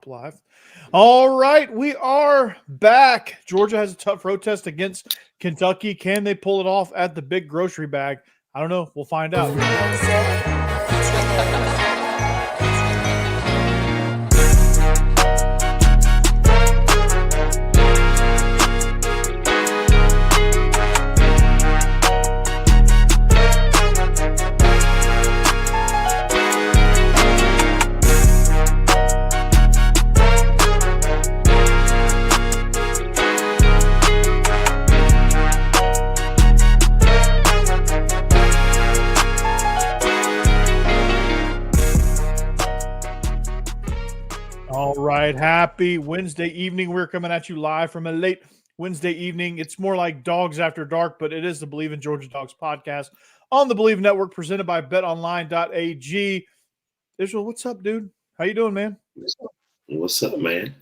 Live. All right, we are back. Georgia has a tough road test against Kentucky. Can they pull it off at the big grocery bag? I don't know. We'll find out. All right, happy Wednesday evening. We're coming at you live from a late Wednesday evening. It's more like Dogs After Dark, but it is the Believe in Georgia Dogs podcast on the Believe Network, presented by betonline.ag. Israel, what's up, dude? How you doing, man? What's up, man?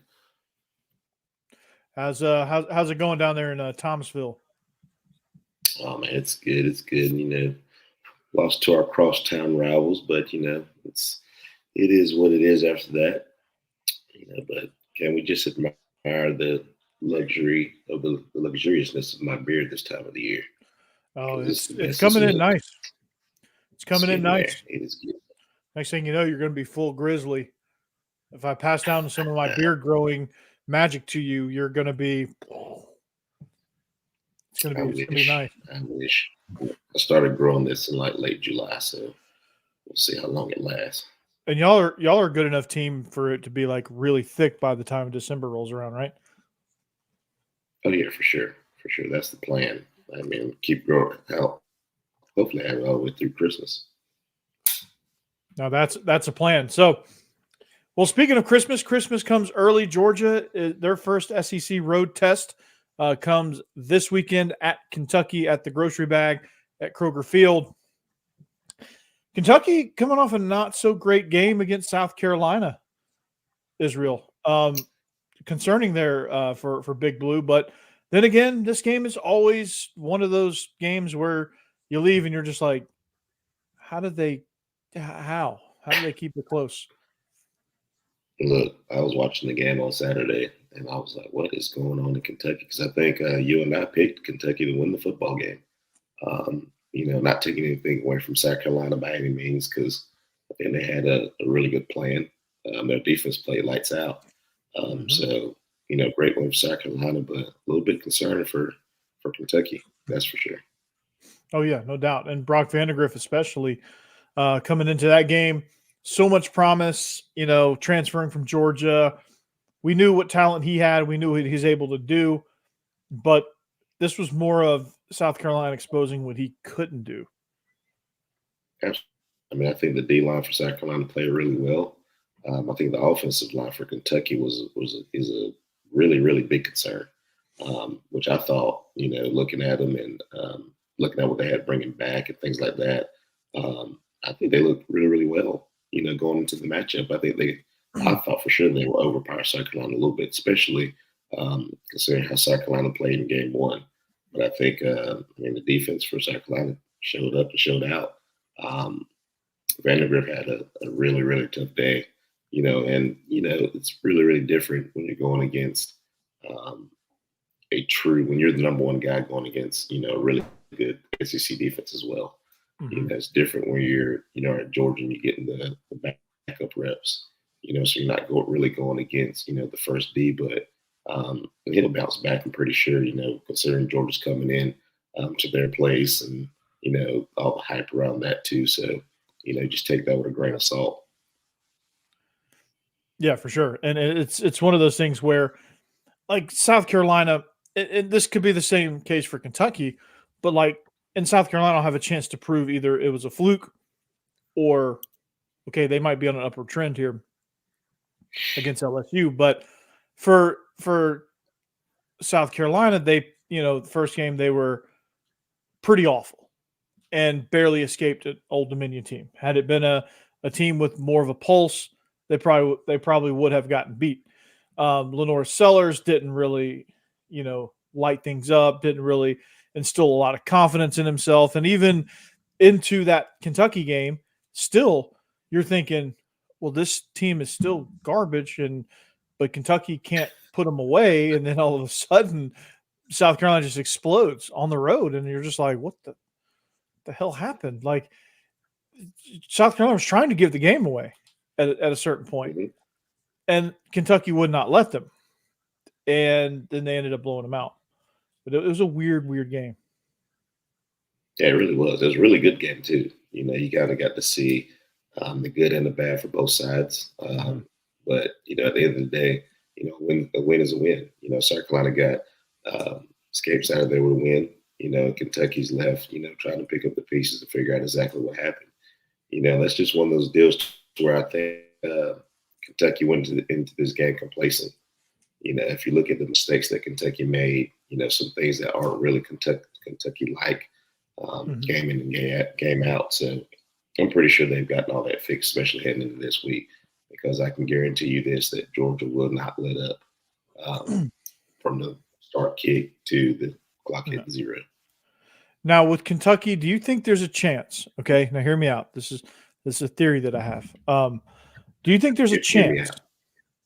How's it going down there in Thomasville? Oh man, it's good. It's good. You know, lost to our crosstown rivals, but you know, it is what it is after that. You know, but can we just admire the luxury of the luxuriousness of my beard this time of the year? Oh, it's coming in nice. It's coming in nice. It is good. Next thing you know, you're going to be full grizzly. If I pass down some of my beard growing magic to you, you're going to be. It's going to be nice. I wish. I started growing this in like late July, so we'll see how long it lasts. And y'all are a good enough team for it to be like really thick by the time December rolls around, right? Oh yeah, for sure. For sure. That's the plan. I mean, keep growing out. Hopefully have it all the way through Christmas. Now that's a plan. So, well, speaking of Christmas comes early. Georgia, their first SEC road test comes this weekend at Kentucky at the grocery bag at Kroger Field. Kentucky coming off a not so great game against South Carolina, Israel. Concerning there for Big Blue. But then again, this game is always one of those games where you leave and you're just like, how did they keep it close? Look, I was watching the game on Saturday, and I was like, what is going on in Kentucky? Because I think you and I picked Kentucky to win the football game. You know, not taking anything away from South Carolina by any means, because I think they had a really good plan. Their defense played lights out. So, you know, great win for South Carolina, but a little bit concerning for Kentucky. That's for sure. Oh, yeah, no doubt. And Brock Vandagriff especially coming into that game. So much promise, you know, transferring from Georgia. We knew what talent he had. We knew what he's able to do. But this was more of South Carolina exposing what he couldn't do. Absolutely. I mean, I think the D-line for South Carolina played really well. I think the offensive line for Kentucky is a really, really big concern, which I thought, you know, looking at them and looking at what they had bringing back and things like that, I think they looked really, really well, you know, going into the matchup. I thought for sure they will overpower South Carolina a little bit, especially considering how South Carolina played in game one. But I think, the defense for South Carolina showed up and showed out. Vandagriff had a really, really tough day, you know, and, you know, it's really, really different when you're going against when you're the number one guy going against, you know, a really good SEC defense as well. Mm-hmm. You know, it's different when you're, you know, at Georgia and you're getting the backup reps, you know, so you're not really going against, you know, the first D, but he'll bounce back, I'm pretty sure, you know, considering Georgia's coming in to their place and, you know, all the hype around that too. So, you know, just take that with a grain of salt. Yeah, for sure. And it's one of those things where, like, South Carolina, and this could be the same case for Kentucky, but, like, in South Carolina, I'll have a chance to prove either it was a fluke or, okay, they might be on an upward trend here against LSU. But for South Carolina, they, you know, the first game they were pretty awful and barely escaped an Old Dominion team. Had it been a team with more of a pulse, they probably would have gotten beat. Lenore Sellers didn't really, you know, light things up, didn't really instill a lot of confidence in himself. And even into that Kentucky game, still you're thinking, well, this team is still garbage. And but Kentucky can't put them away, and then all of a sudden South Carolina just explodes on the road, and you're just like, what the hell happened? Like, South Carolina was trying to give the game away at a certain point, and Kentucky would not let them, and then they ended up blowing them out. But it was a weird game. Yeah, it really was. It was a really good game too. You kind of got to see the good and the bad for both sides. But at the end of the day, a win is a win. South Carolina got escapes out of there with a win. Kentucky's left, trying to pick up the pieces to figure out exactly what happened. That's just one of those deals where I think Kentucky went into this game complacent. If you look at the mistakes that Kentucky made, some things that aren't really Kentucky-like, game in and game out. So I'm pretty sure they've gotten all that fixed, especially heading into this week, because I can guarantee you this, that Georgia will not let up from the start kick to the clock hit 0. Now with Kentucky, do you think there's a chance? Okay, now hear me out. This is a theory that I have. Do you think there's a chance?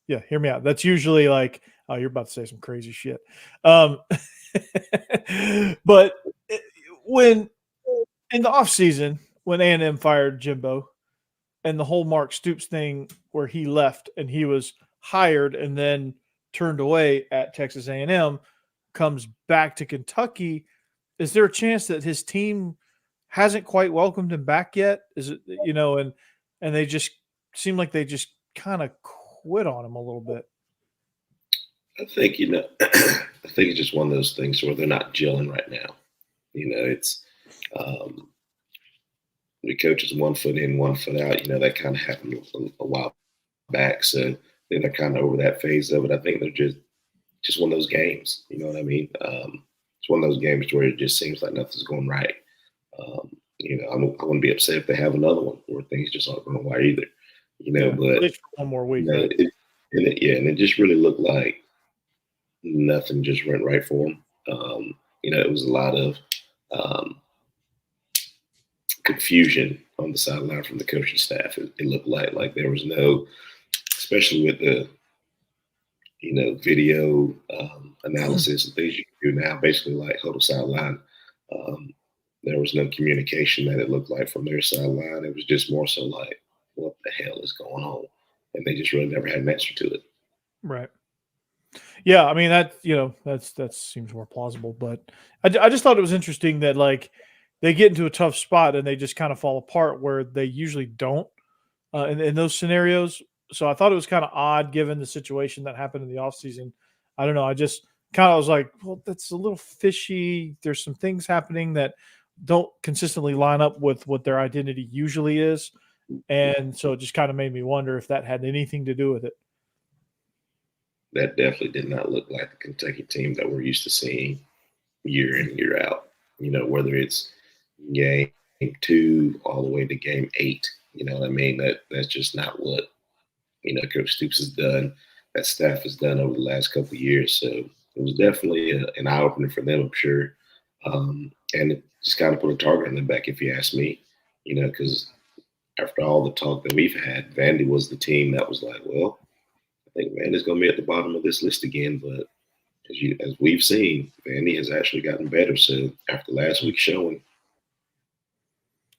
Yeah, hear me out. That's usually like, oh, you're about to say some crazy shit. But when in the offseason, when A&M fired Jimbo and the whole Mark Stoops thing where he left and he was hired and then turned away at Texas A&M, comes back to Kentucky, is there a chance that his team hasn't quite welcomed him back yet? Is it, and they just seem like they just kind of quit on him a little bit? I think, I think it's just one of those things where they're not gelling right now. It's the coach is 1 foot in, 1 foot out. That kind of happened a while back. So they're kind of over that phase of it. I think they're just one of those games. You know what I mean? It's one of those games where it just seems like nothing's going right. I wouldn't be upset if they have another one where things just aren't going right either. But at least for one more week. Right? And it just really looked like nothing just went right for them. It was a lot of confusion on the sideline from the coaching staff. It looked like there was no, especially with the video analysis and things you can do now, basically like huddle sideline. There was no communication that it looked like from their sideline. It was just more so like, what the hell is going on? And they just really never had an answer to it. Right. Yeah, I mean that seems more plausible, but I just thought it was interesting that like they get into a tough spot and they just kind of fall apart where they usually don't in those scenarios. So I thought it was kind of odd given the situation that happened in the offseason. I don't know. I just kind of was like, well, that's a little fishy. There's some things happening that don't consistently line up with what their identity usually is. And so it just kind of made me wonder if that had anything to do with it. That definitely did not look like the Kentucky team that we're used to seeing year in, year out. Whether it's game 2 all the way to game 8, you know what I mean? That's just not what, Coach Stoops has done, that staff has done over the last couple of years. So it was definitely an eye-opener for them, I'm sure. And it just kind of put a target on their back, if you ask me, because after all the talk that we've had, Vandy was the team that was like, well, I think Vandy's going to be at the bottom of this list again. But as we've seen, Vandy has actually gotten better. So after last week's showing,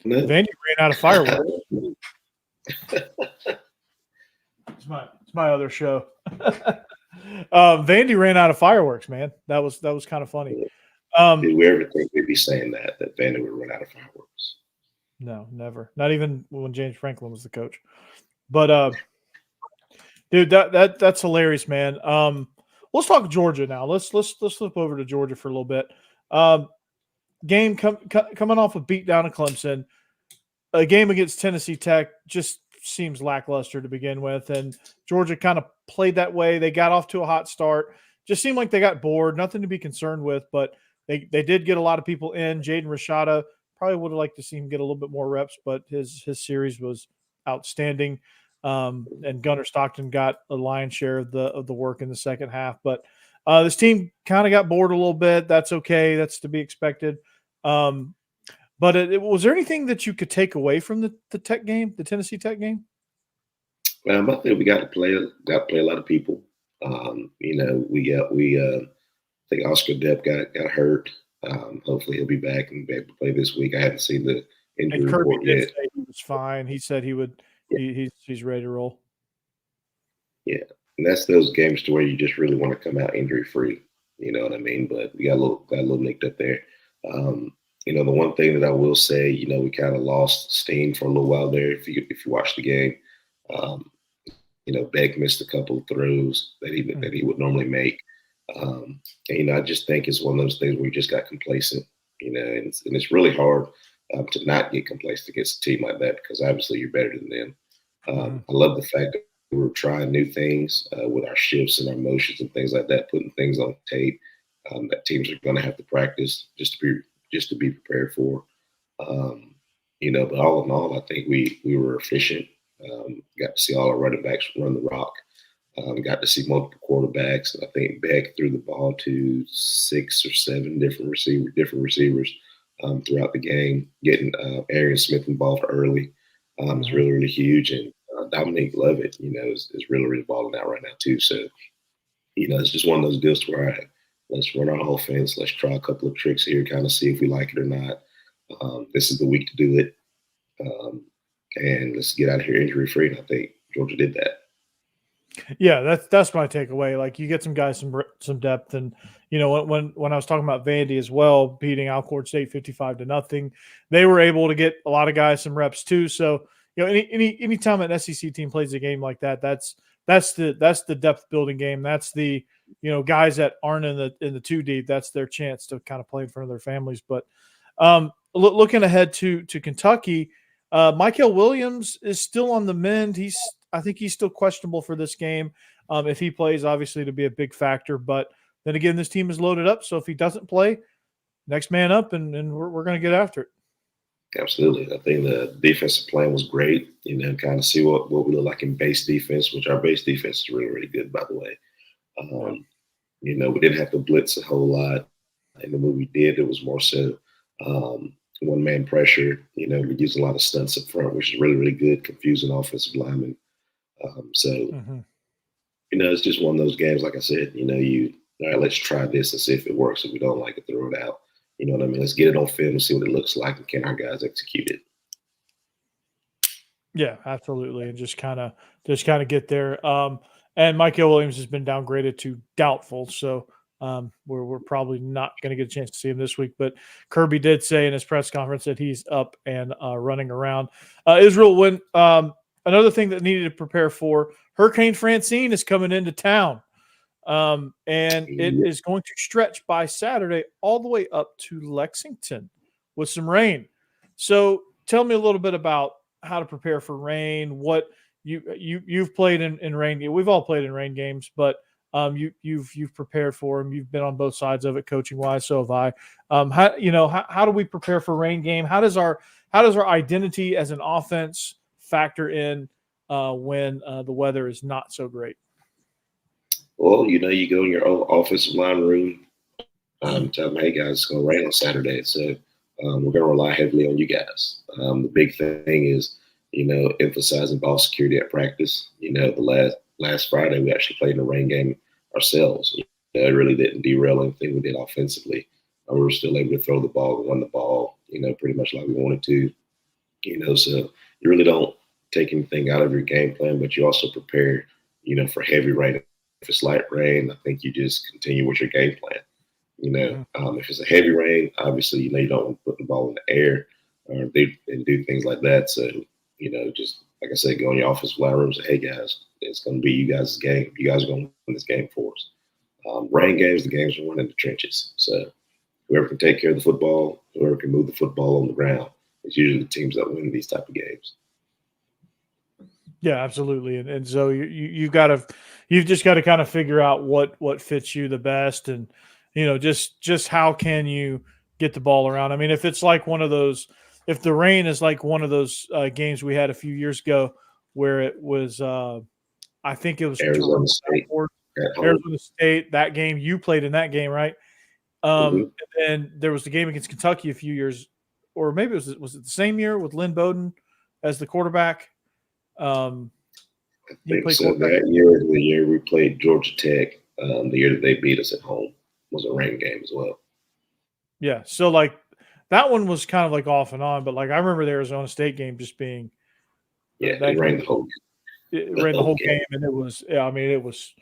Vandy ran out of fireworks. It's my other show. Vandy ran out of fireworks, man. That was kind of funny. Did we ever think we'd be saying that Vandy would run out of fireworks? No, never. Not even when James Franklin was the coach. But dude, that's hilarious, man. Let's talk Georgia now. Let's flip over to Georgia for a little bit. Game coming off a beat down of Clemson. A game against Tennessee Tech just seems lackluster to begin with, and Georgia kind of played that way. They got off to a hot start. Just seemed like they got bored. Nothing to be concerned with, but they did get a lot of people in. Jaden Rashada probably would have liked to see him get a little bit more reps, but his series was outstanding. And Gunnar Stockton got a lion's share of the work in the second half. But this team kind of got bored a little bit. That's okay. That's to be expected. But was there anything that you could take away from the Tech game, the Tennessee Tech game? I think we got to play a lot of people. I think Oscar Depp got hurt. Hopefully he'll be back and be able to play this week. I haven't seen the And injury Kirby report did yet. say he was fine. He said he would. Yeah, He's ready to roll. yeah. And that's those games to where you just really want to come out injury free. You know what I mean? But we got a little nicked up there. Um, the one thing that I will say, we kind of lost steam for a little while there. If you watch the game, um, Beck missed a couple of throws that he would normally make. And I just think it's one of those things where we just got complacent. And it's really hard to not get complacent against a team like that because obviously you're better than them. I love the fact that we're trying new things with our shifts and our motions and things like that, putting things on tape that teams are going to have to practice just to be prepared for. Um, but all in all, I think we were efficient. Got to see all our running backs run the rock. Got to see multiple quarterbacks. I think Beck threw the ball to 6 or 7 different receivers throughout the game. Getting Arian Smith involved early is really, really huge. And Dominique Lovett, is really, really balling out right now too. So, it's just one of those deals where, all right, let's run our offense. Let's try a couple of tricks here, kind of see if we like it or not. This is the week to do it. And let's get out of here injury free. And I think Georgia did that. Yeah, that's my takeaway. Like you get some guys some depth, and when I was talking about Vandy as well, beating Alcorn State 55-0, they were able to get a lot of guys some reps too. So any time an SEC team plays a game like that, that's the depth building game. That's the guys that aren't in the 2 deep. That's their chance to kind of play in front of their families. But looking ahead to Kentucky, Michael Williams is still on the mend. I think he's still questionable for this game. If he plays, obviously, to be a big factor. But then again, this team is loaded up. So if he doesn't play, next man up, and we're going to get after it. Absolutely. I think the defensive plan was great, kind of see what we look like in base defense, which our base defense is really, really good, by the way. We didn't have to blitz a whole lot. And when we did, it was more so one-man pressure. We used a lot of stunts up front, which is really, really good, confusing offensive linemen. It's just one of those games, like I said, all right, let's try this and see if it works. If we don't like it, throw it out. You know what I mean? Let's get it on film and see what it looks like, and can our guys execute it? Yeah, absolutely. And just kind of get there. And Michael Williams has been downgraded to doubtful. So we're probably not going to get a chance to see him this week. But Kirby did say in his press conference that he's up and running around. Israel, when another thing that needed to prepare for, Hurricane Francine is coming into town. And it is going to stretch by Saturday all the way up to Lexington with some rain. So tell me a little bit about how to prepare for rain. What you've played in rain. We've all played in rain games, but you've prepared for them. You've been on both sides of it, coaching wise. So have I. How do we prepare for rain game? How does our identity as an offense factor in when the weather is not so great? Well, you go in your own offensive line room, tell them, hey guys, it's going to rain on Saturday, so we're going to rely heavily on you guys. The big thing is, emphasizing ball security at practice. The last Friday we actually played in a rain game ourselves. It really didn't derail anything we did offensively. We were still able to throw the ball and run the ball, pretty much like we wanted to. So you really don't take anything out of your game plan, but you also prepare, for heavy rain. If it's light rain, I think you just continue with your game plan. If it's a heavy rain, obviously, you don't want to put the ball in the air and do things like that. So, just like I said, go in your offensive line room and say, hey, guys, it's going to be you guys' game. You guys are going to win this game for us. Rain games, the games are won in the trenches. So whoever can take care of the football, whoever can move the football on the ground, it's usually the teams that win these type of games. Yeah, absolutely. And so you've just got to kind of figure out what fits you the best, and just how can you get the ball around. I mean, if it's like one of those, if the rain is like one of those games we had a few years ago where it was, I think it was Arizona State. Arizona State. That game, you played in that game, right? And then there was the game against Kentucky a few years, or maybe was it the same year with Lynn Bowden as the quarterback? I He think played so. quarterback. That year, the year we played Georgia Tech, the year that they beat us at home, was a rain game as well. Yeah. So like that one was kind of like off and on, but like I remember the Arizona State game just being Yeah, that it rained game. the whole It the ran the whole whole game. game, and it was. Yeah, I mean, it was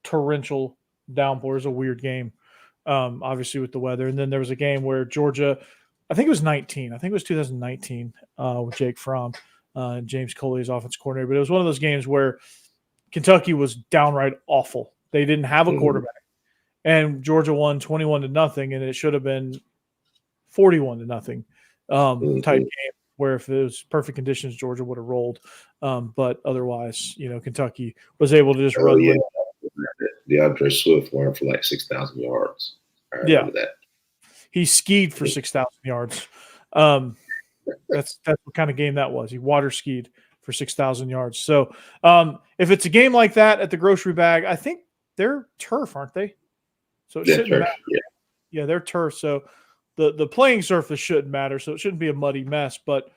torrential downpour. It was a weird game, obviously with the weather. And then there was a game where Georgia, I think it was 19. I think it was 2019 with Jake Fromm and James Coley as offensive coordinator. But it was one of those games where Kentucky was downright awful. They didn't have a Mhm, quarterback, and Georgia won 21-0, and it should have been 41-0 type mhm. game where if it was perfect conditions, Georgia would have rolled. But otherwise, Kentucky was able to just Oh run yeah, with it. DeAndre Swift went for like 6,000 yards. I Yeah, remember that. he skied for 6,000 yards. Um, that's what kind of game that was. He water skied for 6,000 yards. So if it's a game like that at the grocery bag, I think they're turf, aren't they? So it Yeah, shouldn't turf. matter. Yeah, Yeah, they're turf. So the playing surface shouldn't matter. So it shouldn't be a muddy mess. But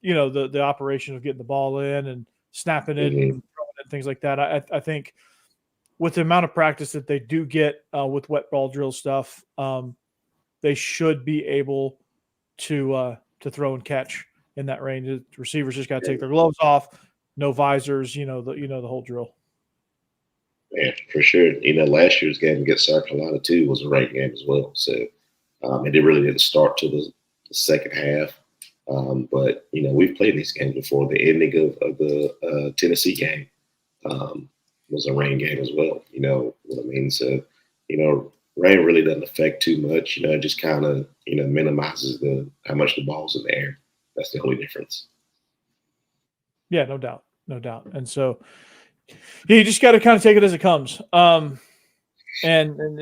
the operation of getting the ball in and snapping it hmm and throwing it, things like that. I think with the amount of practice that they do get with wet ball drill stuff, they should be able to throw and catch in that range. The receivers just got to take their gloves off, no visors, the whole drill. yeah, for sure. Last year's game against South Carolina too was a rain game as well. So it really didn't start till the second half. But we've played these games before. The ending of the Tennessee game was a rain game as well. You know what I mean? So, rain really doesn't affect too much. It just kind of minimizes the how much the ball's in the air. That's the only difference. Yeah, no doubt, no doubt. And so, yeah, you just got to kind of take it as it comes, and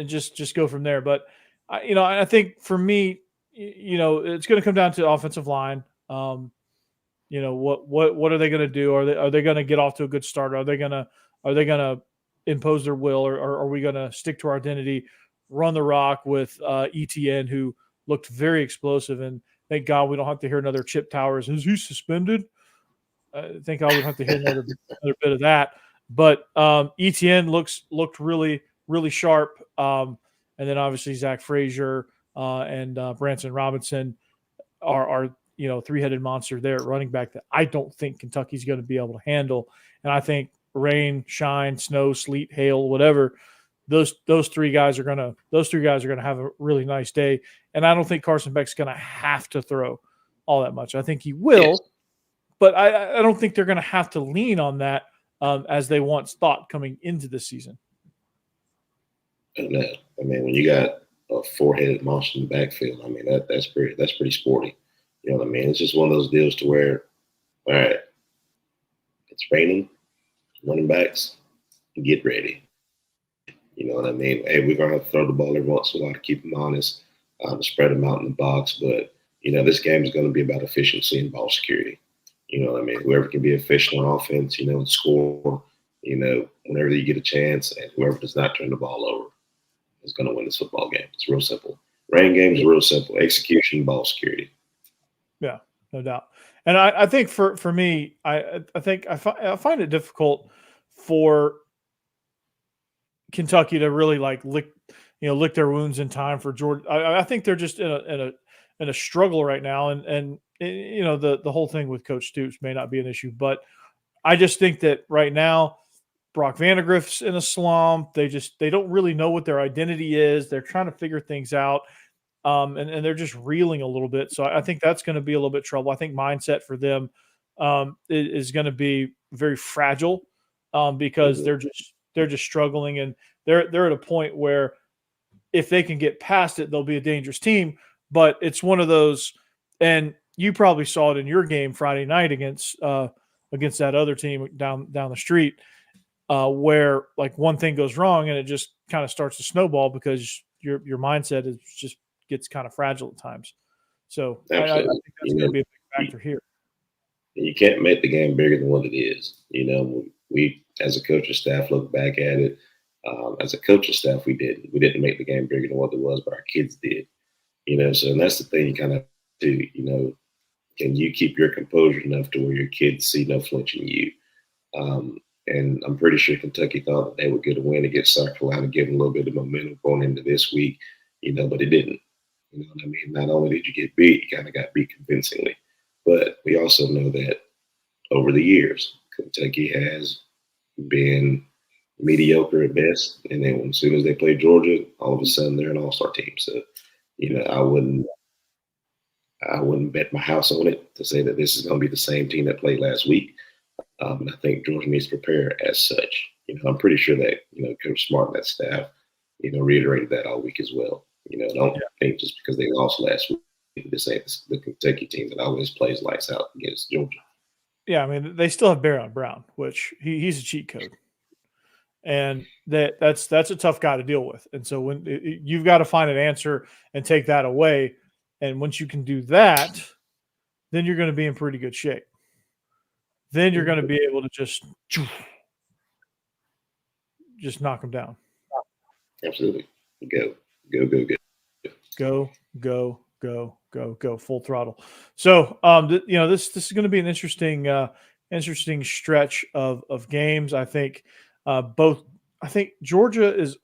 just go from there. But I think for me, it's going to come down to offensive line. What are they going to do? Are they going to get off to a good start? Are they going to impose their will, or are we going to stick to our identity, run the rock with ETN, who looked very explosive, and thank God we don't have to hear another Chip Towers. Is he suspended? Thank God we don't have to hear another bit of that. But ETN looked really really sharp, and then obviously Zach Frazier and Branson Robinson are three-headed monster there at running back that I don't think Kentucky's going to be able to handle. And I think rain, shine, snow, sleet, hail, whatever, those three guys are gonna have a really nice day. And I don't think Carson Beck's gonna have to throw all that much. I think he Yes. will, but I don't think they're gonna have to lean on that as they once thought coming into the season. And I mean, when you got a four-headed monster in the backfield, I mean that's pretty sporty. You know what I mean? It's just one of those deals to where, all right, it's raining, running backs, get ready. You know what I mean? Hey, we're gonna have to throw the ball every once in a while to keep them honest, to spread them out in the box. But this game is going to be about efficiency and ball security. You know what I mean? Whoever can be efficient on offense, and score, whenever you get a chance, and whoever does not turn the ball over is going to win this football game. It's real simple. Rain games are real simple. Execution, ball security. Yeah, no doubt. And I think for me, I think I find it difficult for Kentucky to really like lick their wounds in time for Georgia. I think they're just in a struggle right now, and the whole thing with Coach Stoops may not be an issue, but I just think that right now Brock Vandagriff's in a slump. They don't really know what their identity is. They're trying to figure things out, and they're just reeling a little bit. So I think that's going to be a little bit trouble. I think mindset for them is going to be very fragile because Mhm. they're just struggling, and they're at a point where if they can get past it, they'll be a dangerous team. But it's one of those, and you probably saw it in your game Friday night against that other team down the street, where like one thing goes wrong and it just kind of starts to snowball because your mindset is just gets kind of fragile at times. So I Absolutely. think that's going to be a big factor here. You can't make the game bigger than what it is. We as a coaching staff look back at it. As a coaching staff, we didn't make the game bigger than what it was, but our kids did. So and that's the thing you kind of do. Can you keep your composure enough to where your kids see no flinch in you? And I'm pretty sure Kentucky thought that they would get a win against South Carolina, give them a little bit of momentum going into this week, but it didn't. You know what I mean? Not only did you get beat, you kind of got beat convincingly. But we also know that over the years, Kentucky has been mediocre at best. And then as soon as they play Georgia, all of a sudden they're an all-star team. So, I wouldn't bet my house on it to say that this is going to be the same team that played last week. And I think Georgia needs to prepare as such. I'm pretty sure that, Coach Smart and that staff, reiterated that all week as well. Don't think just because they lost last week, this ain't the Kentucky team that always plays lights out against Georgia. Yeah, I mean, they still have Barron Brown, which he's a cheat code. And that's a tough guy to deal with. And so when you've got to find an answer and take that away. And once you can do that, then you're going to be in pretty good shape. Then you're going to be able to just knock them down. Absolutely. Go full throttle. So, this is going to be an interesting stretch of games. I think I think Georgia is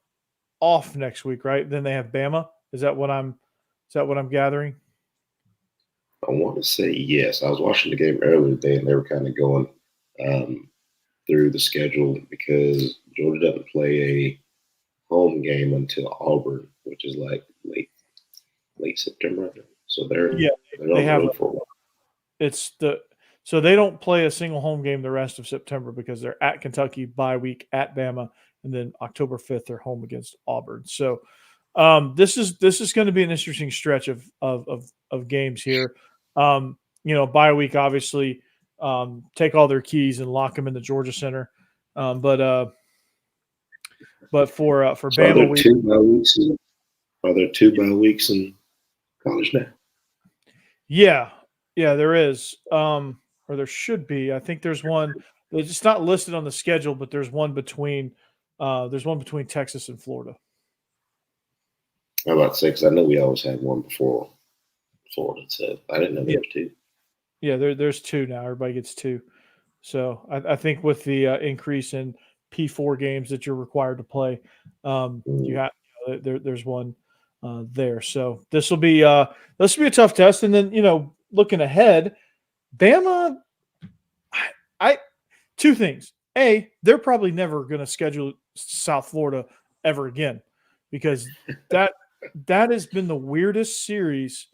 off next week, right? Then they have Bama. Is that what I'm gathering? I want to say yes. I was watching the game earlier today, and they were kind of going through the schedule because Georgia doesn't play a home game until Auburn, which is like late September. So they're on the road for a while. So they don't play a single home game the rest of September because they're at Kentucky, bye week at Bama, and then October 5th they're home against Auburn. So this is going to be an interesting stretch of games here. Bye week obviously take all their keys and lock them in the Georgia Center. But for So Bama week, are there two bye weeks in college now? Yeah, there is. Or there should be. I think there's one. It's just not listed on the schedule, but there's one between Texas and Florida. I'm about to say, because I know we always had one before Florida, so I didn't know there were two. Yeah, there's two now. Everybody gets two. So I think with the increase in P4 games that you're required to play, you have there's one there. So this will be a tough test. And then looking ahead, Bama. Two things. A, they're probably never going to schedule South Florida ever again because that has been the weirdest series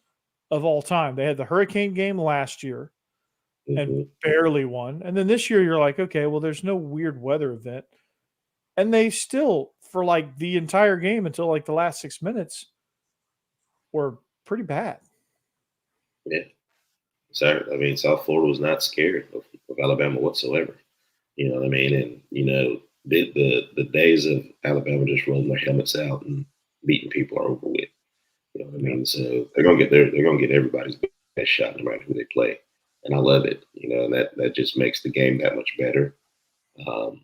of all time. They had the Hurricane game last year and barely won. And then this year you're like, okay, well, there's no weird weather event. And they still, for like the entire game until like the last 6 minutes, were pretty bad. Yeah. So, I mean, South Florida was not scared of Alabama whatsoever. You know what I mean? And, the days of Alabama just rolling their helmets out and beating people are over with. You know what I mean? So they're gonna get everybody's best shot no matter who they play. And I love it. And that just makes the game that much better. And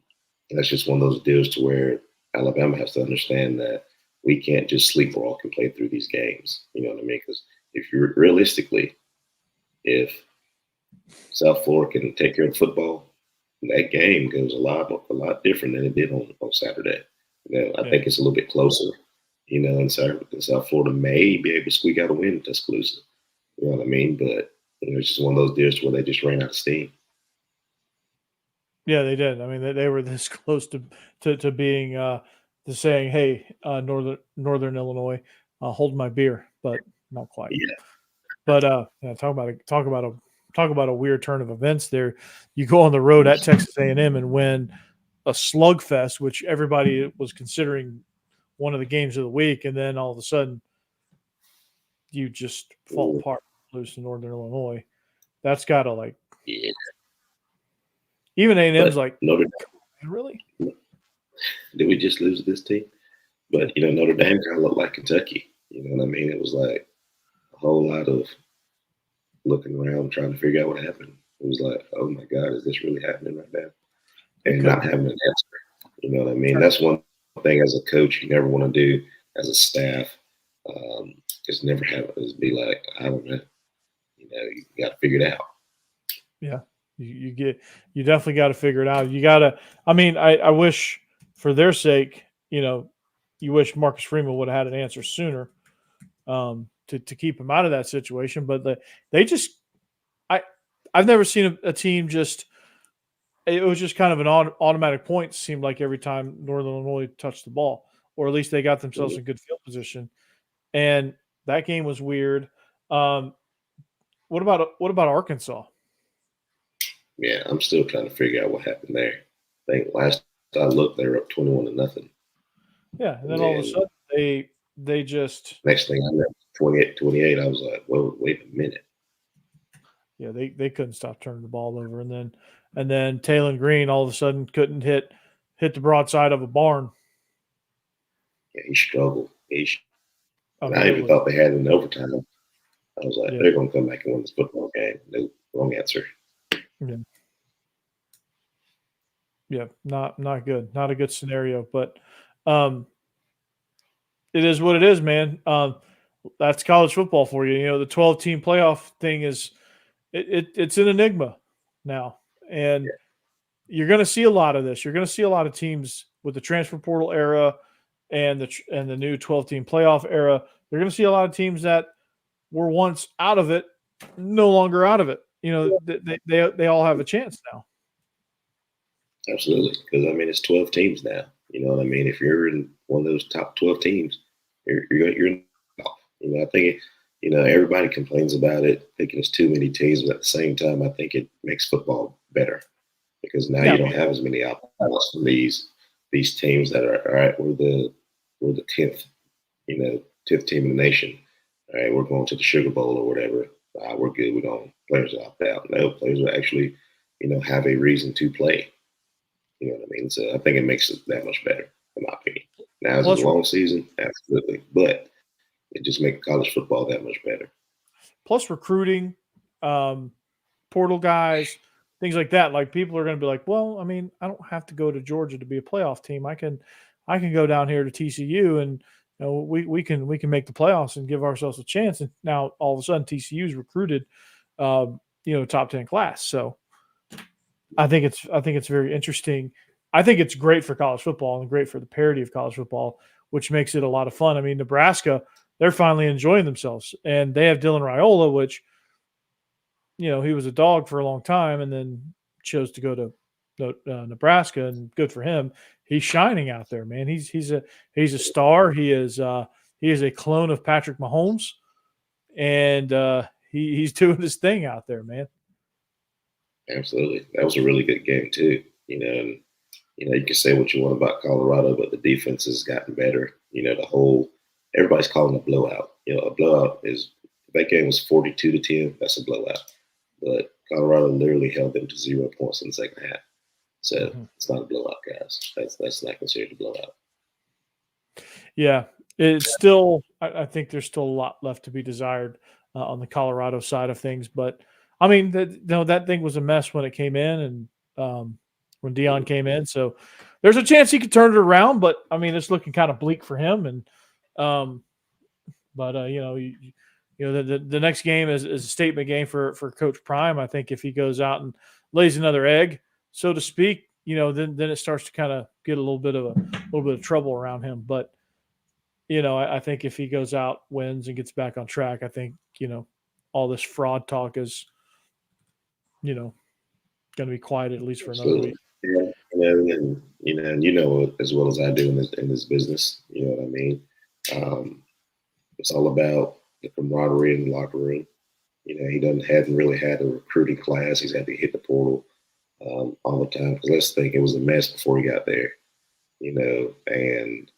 that's just one of those deals to where Alabama has to understand that we can't just sleepwalk and play through these games. You know what I mean? Because if South Florida can take care of football, that game goes a lot different than it did on Saturday. I think it's a little bit closer. And South Florida may be able to squeak out a win in Tuscaloosa. You know what I mean? But it's just one of those deals where they just ran out of steam. Yeah, they did. I mean, they were this close to being to saying, "Hey, Northern Illinois, hold my beer," but not quite. Yeah. But talk about a weird turn of events there. You go on the road at Texas A&M and win a slugfest, which everybody was considering one of the games of the week, and then all of a sudden you just fall apart, lose to Northern Illinois. That's got to even A&M's like, Notre Dame, really? Did we just lose this team? But Notre Dame kind of looked like Kentucky. You know what I mean? It was like a whole lot of looking around, trying to figure out what happened. It was like, oh my God, is this really happening right now? And not having an answer. You know what I mean? That's one thing as a coach you never want to do as a staff. Just be like, I don't know. You got to figure it out. Yeah. You definitely got to figure it out. You got to. I mean, I wish for their sake, you wish Marcus Freeman would have had an answer sooner, to keep him out of that situation. But they just, I've never seen a team just. It was just kind of an automatic point. Seemed like every time Northern Illinois touched the ball, or at least they got themselves in good field position. And that game was weird. What about Arkansas? Yeah, I'm still trying to figure out what happened there. I think last I looked, they were up 21-0. Yeah, and then all of a sudden they just next thing I know, 28-28. I was like, well, wait a minute. Yeah, they couldn't stop turning the ball over, and then Taylon Green all of a sudden couldn't hit the broadside of a barn. Yeah, he struggled. I even thought they had it in overtime. I was like, they're going to come back and win this football game. Nope, wrong answer. Yeah, not good. Not a good scenario, but it is what it is, man. That's college football for you. The 12-team playoff thing is it's an enigma now, and you're going to see a lot of this. You're going to see a lot of teams with the transfer portal era and the new 12-team playoff era. You're going to see a lot of teams that were once out of it, no longer out of it. They all have a chance now. Absolutely, because I mean it's 12 teams now. You know what I mean? If you're in one of those top 12 teams, you're in. I think everybody complains about it, thinking it's too many teams, but at the same time, I think it makes football better because now you don't have as many outliers from these teams that are all right. We're the 10th, 10th team in the nation. All right, we're going to the Sugar Bowl or whatever. We're good. We don't players opt out. No, players will actually, have a reason to play. You know what I mean? So I think it makes it that much better, in my opinion. Now, is it a long season? Absolutely. But it just makes college football that much better. Plus recruiting, portal guys, things like that. Like people are going to be like, well, I mean, I don't have to go to Georgia to be a playoff team. I can go down here to TCU and we can make the playoffs and give ourselves a chance. And now all of a sudden TCU's recruited, top 10 class. So I think it's very interesting. I think it's great for college football and great for the parity of college football, which makes it a lot of fun. I mean, Nebraska, they're finally enjoying themselves, and they have Dylan Raiola, which, he was a dog for a long time and then chose to go to Nebraska, and good for him. He's shining out there, man. He's a star. He is a clone of Patrick Mahomes, and he's doing his thing out there, man. Absolutely. That was a really good game too. And you can say what you want about Colorado, but the defense has gotten better. Everybody's calling a blowout. A blowout is, if that game was 42-10, that's a blowout. But Colorado literally held them to 0 points in the second half. So it's not a blowout, guys. That's not considered a blowout. Yeah, it's still. I think there's still a lot left to be desired on the Colorado side of things, but I mean, that thing was a mess when it came in, and when Dion came in. So there's a chance he could turn it around, but I mean, it's looking kind of bleak for him. And the next game is a statement game for Coach Prime. I think if he goes out and lays another egg, so to speak, then it starts to kind of get a little bit of trouble around him. But I think if he goes out, wins, and gets back on track, I think all this fraud talk is going to be quiet at least for another week. Yeah, and as well as I do in this business, you know what I mean? It's all about the camaraderie in the locker room. He hadn't really had a recruiting class. He's had to hit the portal all the time. Because let's think, it was a mess before he got there, and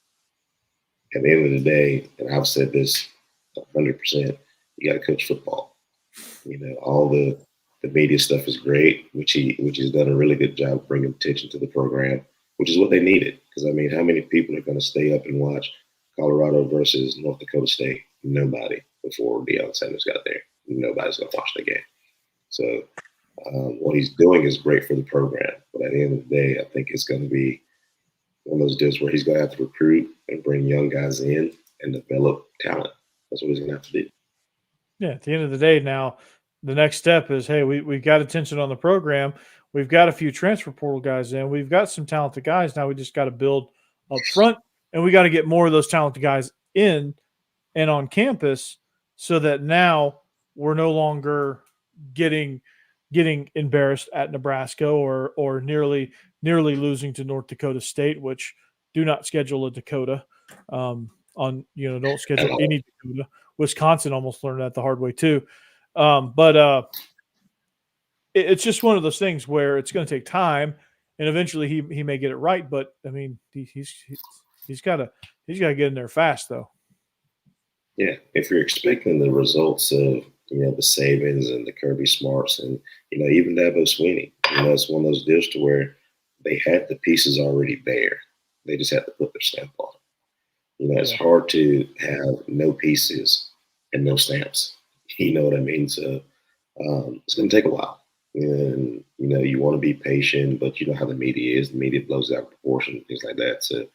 at the end of the day, and I've said this 100%, you got to coach football. All the media stuff is great, which he's done a really good job bringing attention to the program, which is what they needed. Because, I mean, how many people are going to stay up and watch Colorado versus North Dakota State? Nobody before Deion Sanders got there. Nobody's going to watch the game. So what he's doing is great for the program. But at the end of the day, I think it's going to be one of those deals where he's going to have to recruit and bring young guys in and develop talent. That's what he's going to have to do. Yeah, at the end of the day now, the next step is, hey, we've got attention on the program. We've got a few transfer portal guys in. We've got some talented guys. Now we just got to build up front, and we got to get more of those talented guys in and on campus so that now we're no longer getting embarrassed at Nebraska or nearly losing to North Dakota State, which do not schedule a Dakota. Don't schedule any Dakota. Wisconsin almost learned that the hard way too. But it's just one of those things where it's going to take time, and eventually he may get it right. But I mean, he's got to get in there fast though. Yeah, if you're expecting the results of the Sabins and the Kirby Smarts and even Dabo Swinney, it's one of those deals to where they had the pieces already there. They just had to put their stamp on it. It's hard to have no pieces and no stamps. You know what I mean? So it's going to take a while. And, you want to be patient, but you know how the media is. The media blows out proportion, things like that. So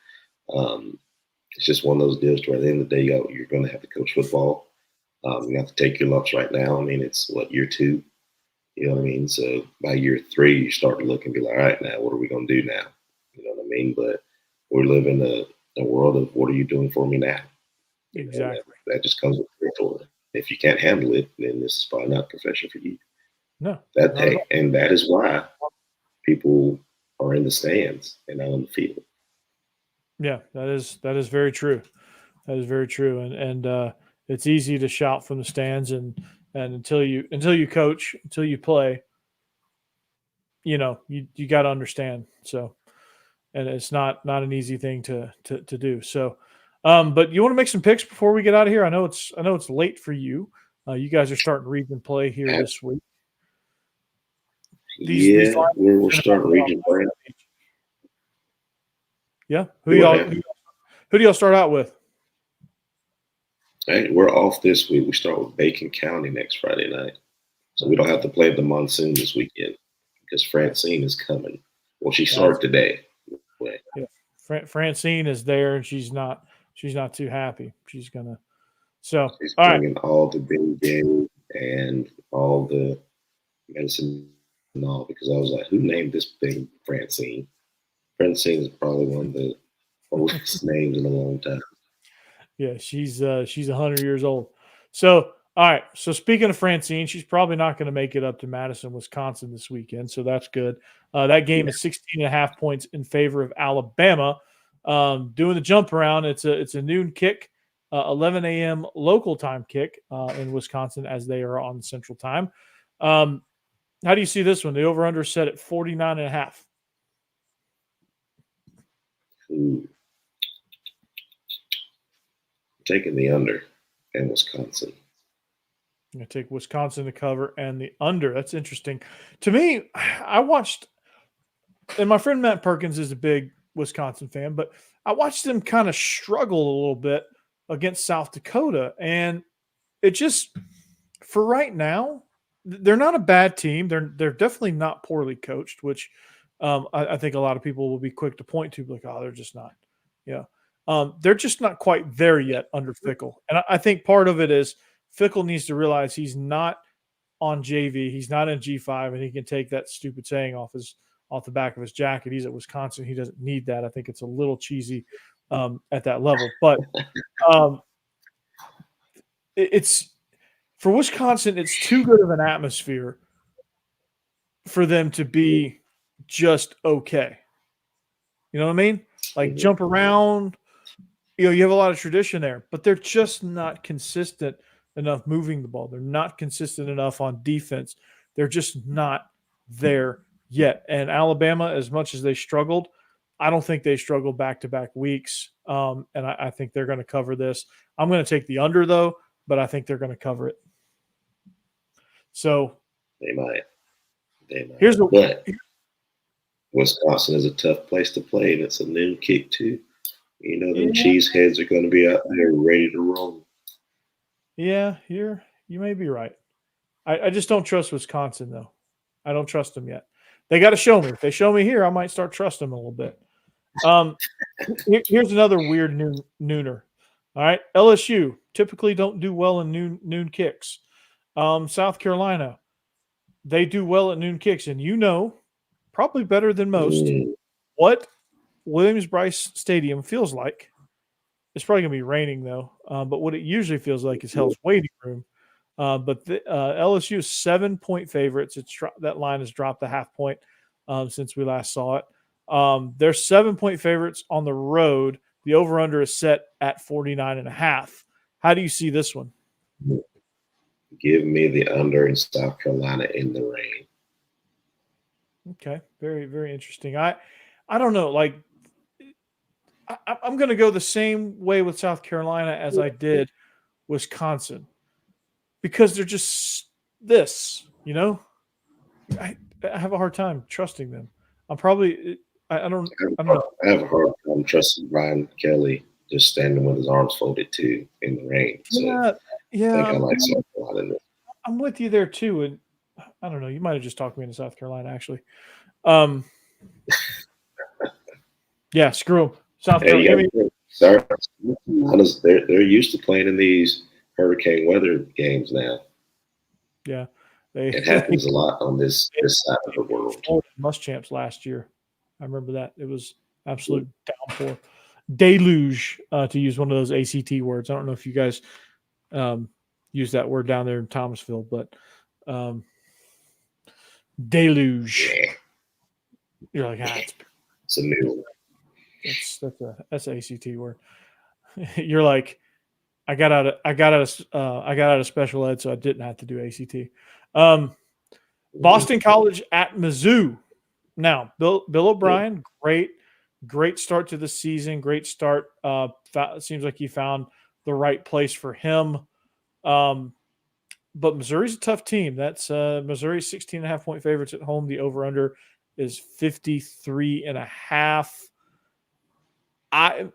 it's just one of those deals where at the end of the day, you're going to have to coach football. You have to take your lumps right now. I mean, it's year 2? You know what I mean? So by year 3, you start to look and be like, all right, now what are we going to do now? You know what I mean? But we're living a world of what are you doing for me now? Exactly. That just comes with territory. If you can't handle it, then this is probably not a profession for you. No. And that is why people are in the stands and not on the field. Yeah, that is very true. That is very true. And it's easy to shout from the stands and until you coach, until you play, you got to understand. So, and it's not an easy thing to do. So, but you want to make some picks before we get out of here? I know it's late for you. You guys are starting region play here this week. We're starting region play. Yeah. Who do y'all start out with? Hey, we're off this week. We start with Bacon County next Friday night. So we don't have to play the Monsoon this weekend because Francine is coming. Well, she started today. Yeah. Francine is there, and she's not too happy. She's gonna. So she's bringing all the big game and all the medicine and all because I was like, who named this thing Francine? Francine is probably one of the oldest names in a long time. Yeah, she's 100 years old. So, all right. So speaking of Francine, she's probably not going to make it up to Madison, Wisconsin this weekend. So that's good. That game is 16.5 points in favor of Alabama. Doing the jump around, it's a noon kick, 11 a.m. local time kick in Wisconsin as they are on Central Time. How do you see this one? The over-under set at 49.5. Taking the under in Wisconsin. I'm going to take Wisconsin to cover and the under. That's interesting. To me, I watched, and my friend Matt Perkins is a big Wisconsin fan, but I watched them kind of struggle a little bit against South Dakota. And it just, for right now, they're not a bad team. They're definitely not poorly coached, which I think a lot of people will be quick to point to, like, oh, they're just not. Yeah. They're just not quite there yet under Fickell. And I think part of it is Fickell needs to realize he's not on JV. He's not in G5, and he can take that stupid saying off the back of his jacket. He's at Wisconsin. He doesn't need that. I think it's a little cheesy at that level. But it's for Wisconsin, it's too good of an atmosphere for them to be just okay. You know what I mean? Like jump around. You have a lot of tradition there, but they're just not consistent enough moving the ball. They're not consistent enough on defense. They're just not there yet. And Alabama, as much as they struggled, I don't think they struggled back-to-back weeks. And I think they're going to cover this. I'm going to take the under, though, but I think they're going to cover it. So they might. But Wisconsin is a tough place to play, and it's a noon kick, too. Them cheese heads are going to be out there ready to roll. Yeah, you may be right. I just don't trust Wisconsin, though. I don't trust them yet. They got to show me. If they show me here, I might start trusting them a little bit. Here's another weird nooner. All right, LSU typically don't do well in noon kicks. South Carolina, they do well at noon kicks, and probably better than most, what Williams-Brice Stadium feels like. It's probably going to be raining, though, but what it usually feels like is hell's waiting room. But LSU is 7-point favorites. That line has dropped a half point since we last saw it. They're 7-point favorites on the road. The over-under is set at 49.5. How do you see this one? Give me the under in South Carolina in the rain. Okay, very, very interesting. I don't know. Like, I'm going to go the same way with South Carolina as I did Wisconsin, because they're just this. I have a hard time trusting them. I don't know. I have a hard time trusting Brian Kelly just standing with his arms folded too in the rain. So yeah. I think I like South Carolina. I'm with you there too, and I don't know. You might have just talked me into South Carolina, actually. Yeah, screw them. South Carolina. They're used to playing in these hurricane weather games now. Yeah, it happens a lot on this side of the world. Muschamps last year, I remember that. It was absolute downpour, deluge, to use one of those ACT words. I don't know if you guys use that word down there in Thomasville, but deluge. Yeah. You're like, it's a new one. That's an ACT word. You're like, I got out of special ed, so I didn't have to do ACT. Boston College at Mizzou. Now, Bill O'Brien, great start to the season. Great start. It seems like he found the right place for him. But Missouri's a tough team. That's Missouri's 16.5-point favorites at home. The over-under is 53.5. I'm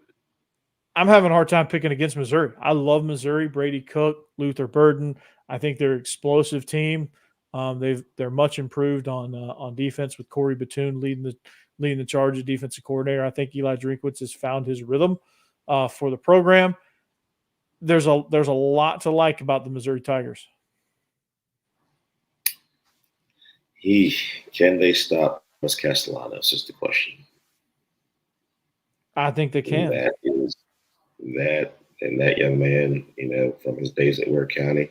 having a hard time picking against Missouri. I love Missouri. Brady Cook, Luther Burden. I think they're an explosive team. They're much improved on defense with Corey Batoon leading the charge as defensive coordinator. I think Eli Drinkwitz has found his rhythm for the program. There's a lot to like about the Missouri Tigers. Can they stop Miss Castellanos is the question. I think they can. That young man, from his days at Ware County,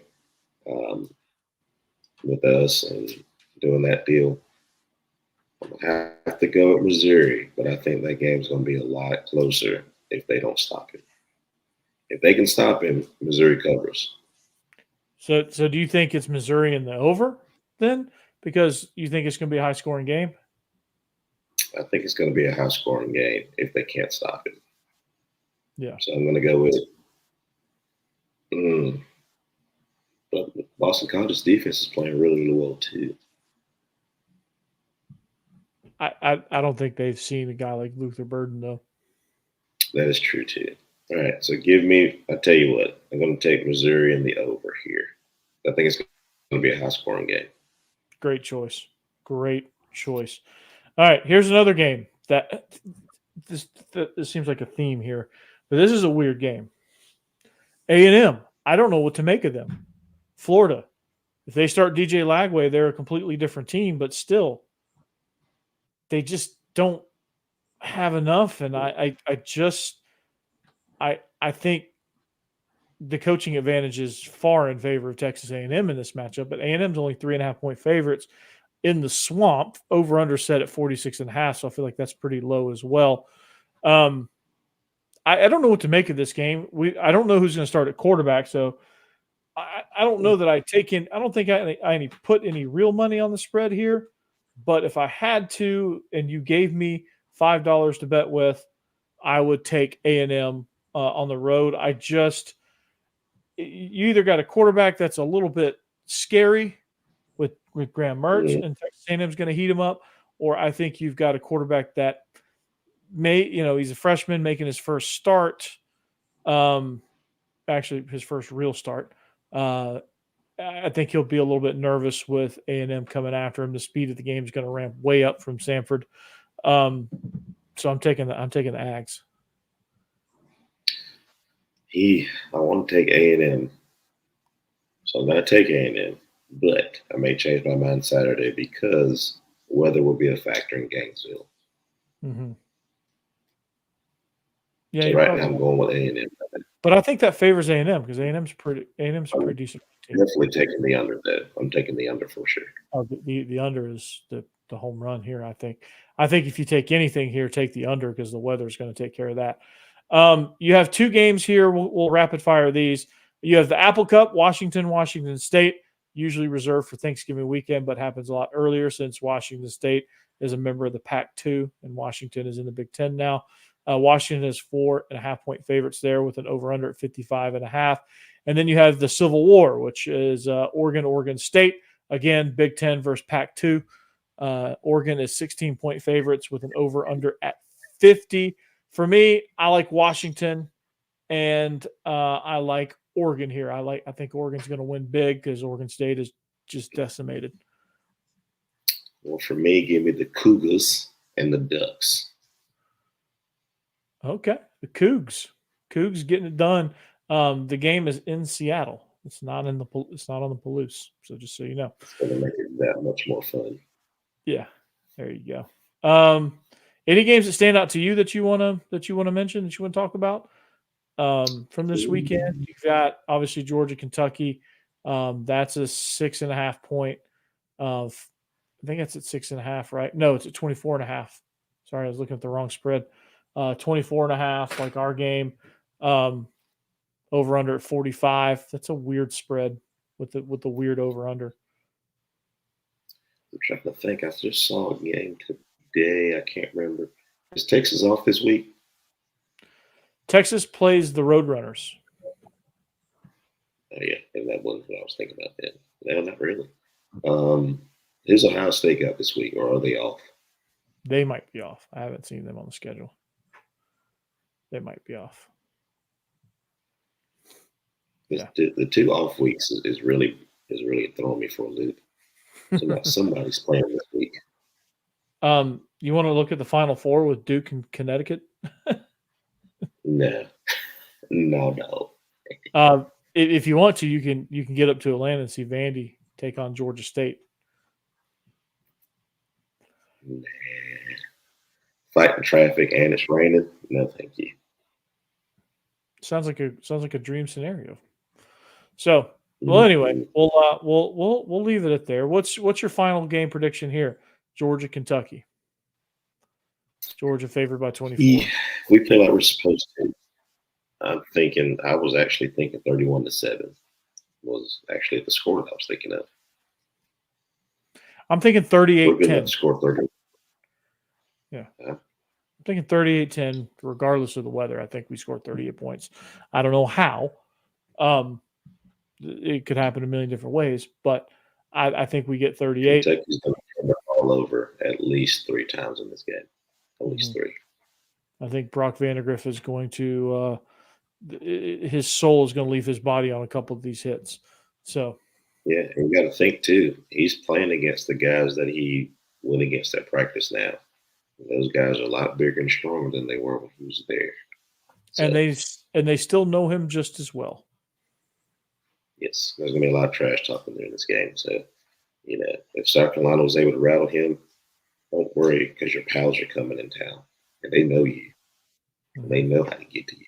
with us and doing that deal, I'm gonna have to go with Missouri, but I think that game's gonna be a lot closer if they don't stop him. If they can stop him, Missouri covers. So do you think it's Missouri in the over then? Because you think it's going to be a high-scoring game? I think it's going to be a high-scoring game if they can't stop it. Yeah. So I'm going to go with but Boston College's defense is playing really, really well too. I don't think they've seen a guy like Luther Burden, though. That is true too. All right, so I tell you what, I'm going to take Missouri in the over here. I think it's going to be a high-scoring game. Great choice. All right, here's another game that this seems like a theme here, but this is a weird game. A&M, I don't know what to make of them. Florida, if they start DJ Lagway, they're a completely different team, but still, they just don't have enough, and I think the coaching advantage is far in favor of Texas A&M in this matchup, but A&M's only 3.5-point favorites in the Swamp, over under set at 46.5. So I feel like that's pretty low as well. I don't know what to make of this game. I don't know who's going to start at quarterback. So I don't know that I don't think I put any real money on the spread here, but if I had to, and you gave me $5 to bet with, I would take A&M on the road. You either got a quarterback that's a little bit scary with Graham Mertz, and Texas A&M's going to heat him up, or I think you've got a quarterback that he's a freshman making his first start, actually his first real start. I think he'll be a little bit nervous with A&M coming after him. The speed of the game is going to ramp way up from Samford. So I'm taking the Ags. I want to take A&M, so I'm going to take A&M. but I may change my mind Saturday because weather will be a factor in Gainesville. Mm-hmm. Yeah, So you're right probably now I'm right. going with A&M. But I think that favors A&M because A&M's a pretty decent team. Definitely taking the under though. I'm taking the under for sure. Oh, the under is the home run here. I think if you take anything here, take the under because the weather is going to take care of that. You have two games here. We'll rapid fire these. You have the Apple Cup, Washington State, usually reserved for Thanksgiving weekend, but happens a lot earlier since Washington State is a member of the Pac-2 and Washington is in the Big Ten now. Washington is 4.5-point favorites there with an over/under at 55.5. And then you have the Civil War, which is Oregon State. Again, Big Ten versus Pac-2. Oregon is 16-point favorites with an over/under at 50. For me, I like Washington, and I like Oregon here. I think Oregon's going to win big because Oregon State is just decimated. Well, for me, give me the Cougars and the Ducks. Okay, the Cougs getting it done. The game is in Seattle. It's not on the Palouse. So just so you know, it's going to make it that much more fun. Yeah, there you go. Any games that stand out to you that you want to mention that you want to talk about from this weekend? You've got obviously Georgia, Kentucky. That's a 6.5 point. I think that's at 6.5, right? No, it's at 24.5. Sorry, I was looking at the wrong spread. 24.5, like our game. Over under at 45. That's a weird spread with the weird over under. I'm trying to think. I just saw a game today. I can't remember. Is Texas off this week? Texas plays the Roadrunners. Oh, yeah, and that wasn't what I was thinking about then. No, not really. Is Ohio State got this week, or are they off? They might be off. I haven't seen them on the schedule. They might be off. Yeah. The 2 off weeks is really throwing me for a loop. So now somebody's playing this week. You want to look at the Final Four with Duke and Connecticut? No. If you want to, you can get up to Atlanta and see Vandy take on Georgia State. Nah. Fighting traffic and it's raining. No, thank you. Sounds like a dream scenario. So, well, anyway, we'll leave it at there. What's your final game prediction here? Georgia, Kentucky. Georgia favored by 24. Yeah, we play like we're supposed to. I was actually thinking 31-7 was actually the score that I was thinking of. I'm thinking 38-10. Score 30. Yeah. I'm thinking 38-10, regardless of the weather. I think we scored 38 points. I don't know how. It could happen a million different ways, but I think we get 38. Kentucky's going to turn the ball over at least 3 times in this game. At least 3. I think Brock Vandagriff is going to his soul is going to leave his body on a couple of these hits. So yeah, and you got to think too. He's playing against the guys that he went against at practice now. Those guys are a lot bigger and stronger than they were when he was there. So, and they still know him just as well. Yes, there's going to be a lot of trash talking there in this game. So, if South Carolina was able to rattle him, don't worry because your pals are coming in town and they know you. And they know how to get to you.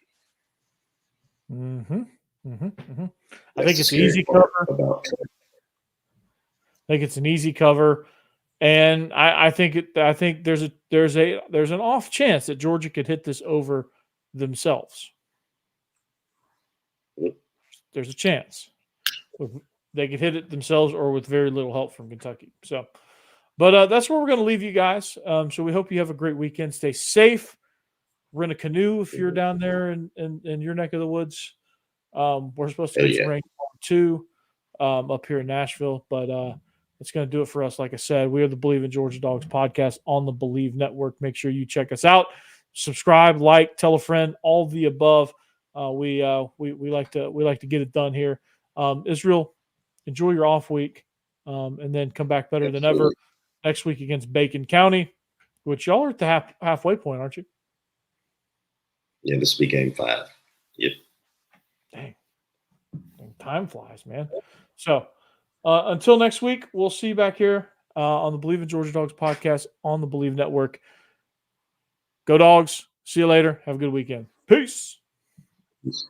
I think it's an easy cover. I think it's an easy cover, and I think there's an off chance that Georgia could hit this over themselves. There's a chance they could hit it themselves or with very little help from Kentucky. So, but that's where we're going to leave you guys. So we hope you have a great weekend. Stay safe. Rent a canoe if you're down there in your neck of the woods. We're supposed to get some rain too up here in Nashville, but it's going to do it for us. Like I said, we are the Believe in Georgia Dogs podcast on the Believe Network. Make sure you check us out, subscribe, like, tell a friend, all the above. We like to get it done here. Israel, enjoy your off week, and then come back better than ever next week against Bacon County, which y'all are at the halfway point, aren't you? Yeah, this will be game 5. Yep. Dang. Time flies, man. So Until next week, we'll see you back here on the Believe in Georgia Dogs podcast on the Believe Network. Go Dogs. See you later. Have a good weekend. Peace. Peace.